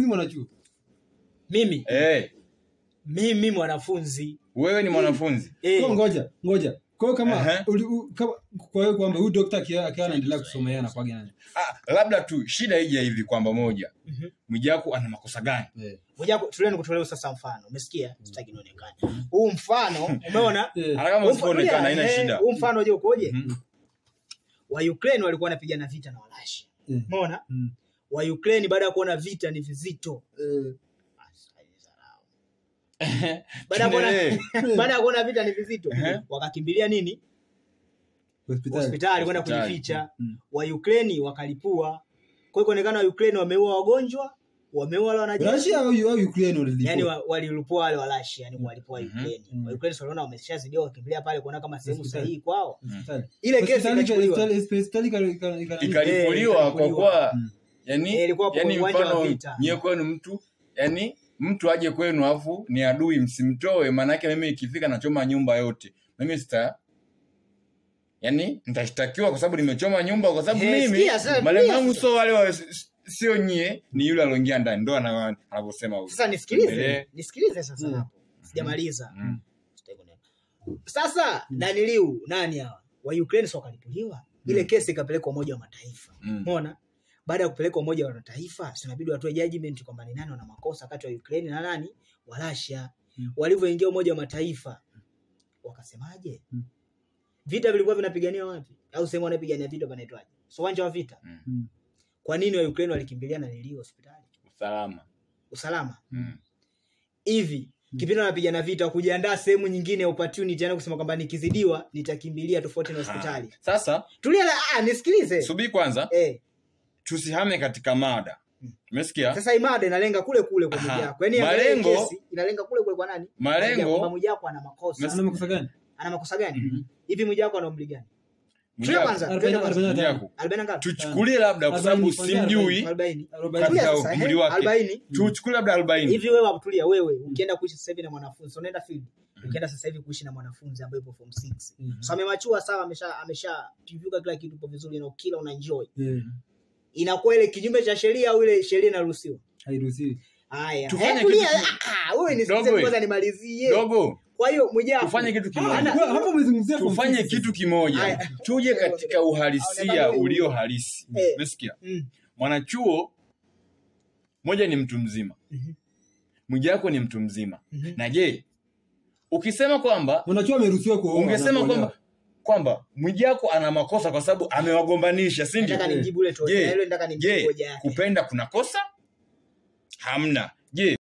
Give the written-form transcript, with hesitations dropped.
mwanachuo. Mimi. Mimi mwanafunzi. Wewe ni mwanafunzi. Ngoja. Kwa kama kwa hiyo kwamba huyu daktari akiwa anaendelea kusoma yeye anakuaga nani? Labda tu shida hija hivi kwamba moja. Mwijaku ana makosa gani? Mwijaku tulieni kutolea sasa mfano. Umesikia? Sitaki nionekane. Huu mfano umeona? Hata kama usipoonekana haina shida. Huu mfano je ukoje? Wa Ukraine walikuwa wanapigana vita na Walashi. Umeona? Wa Ukraine baada ya kuona vita ni vizito. Baada ya kuona vita ni vizito, wakakimbilia nini? Hospitali kwenda kujificha. Wa Ukraine wakalipua. Kwa hiyo kuonekana wa Ukraine wameua wagonjwa, wameua wale wanajeshi. Russia au Ukraine walilipua? Yaani walilipua wale wa Russia, yani walipua Ukraine. Wa Ukraine waliona wameshazidiwa wakimbilia pale kuona kama sehemu sahihi kwao. Ile kesi ikalipuliwa kwa kuwa yani mfano nyewe kwenu mtu yani mtu aje kwenu afu ni adui msimtoe, maana yake mimi ikifika nachoma nyumba yote. Mimi nitashtakiwa kwa sababu nimechoma nyumba, kwa sababu mimi malengo yangu sio wale sio nyie, ni yule aliyoingia ndani ndo anavyosema huyo. Sasa nisikilize sasa hapo. Sijamaliza. Sasa nani hawa? Wa Ukraine sio kalipuliwa. Ile kesi ikapelekwa Umoja wa Mataifa. Umeona? Baada ya kupelekwa Umoja wa Mataifa, inabidi watoe judgment kwamba ni nani wana makosa kati ya Ukraine na nani? Wa Russia. Walivyoingia Umoja wa Mataifa, wakasemaje? Vita vilikuwa vinapigania wapi? Au sema wanapigania vita panaitwaje? So uwanja wa vita. Kwa nini wa Ukraine walikimbilia na nilio hospitali? Usalama. Hivi kipindi wanapigana vita kujiandaa sehemu nyingine opportunity, yani kusema kwamba nikizidiwa nitakimbilia tofauti na hospitali. Sasa tulia nisikilize. Subiri kwanza. Tusihame katika mada. Umesikia? Sasa mada inalenga kule kule kwa Mwijaku. Yaani kesi inalenga kule kule kwa nani? Malengo Mwijaku ana makosa. Ana makosa gani? Ana makosa gani? Hivi Mwijaku ana umri gani? Tuchukulie labda kwa sababu simjui 40 umri wake. Tuchukulie labda 40. Hivi wewe tulia, wewe ukienda kuishi sasa hivi na mwanafunzi, unaenda field. Ukienda sasa hivi kuishi na mwanafunzi ambaye yupo form 6. So amemachua sawa, amesha tivuka kila kitu kwa vizuri na ukila una enjoy. Inakuwa ile kinyume cha sheria au ile sheria inaruhusiwa? Hairuhusiwi. Haya. Wewe nisikize kwanza nimalizie. Dogo. Kwa hiyo Mwijaku tufanye kitu kimoja. Hapo umezungumzia tufanye kitu kimoja. Tuje katika uhalisia ulio halisi. Umesikia? Mwanachuo moja ni mtu mzima. Mwijaku ni mtu mzima. Na je, ukisema kwamba mwanachuo ameruhusiwa kuoa, ungesema kwamba Mwijaku ana makosa kwa sababu amewagombanisha, si ndio? Nataka nijibu ile tu. Nataka nijibu hoja yake. Kupenda kuna kosa? Hamna. Je,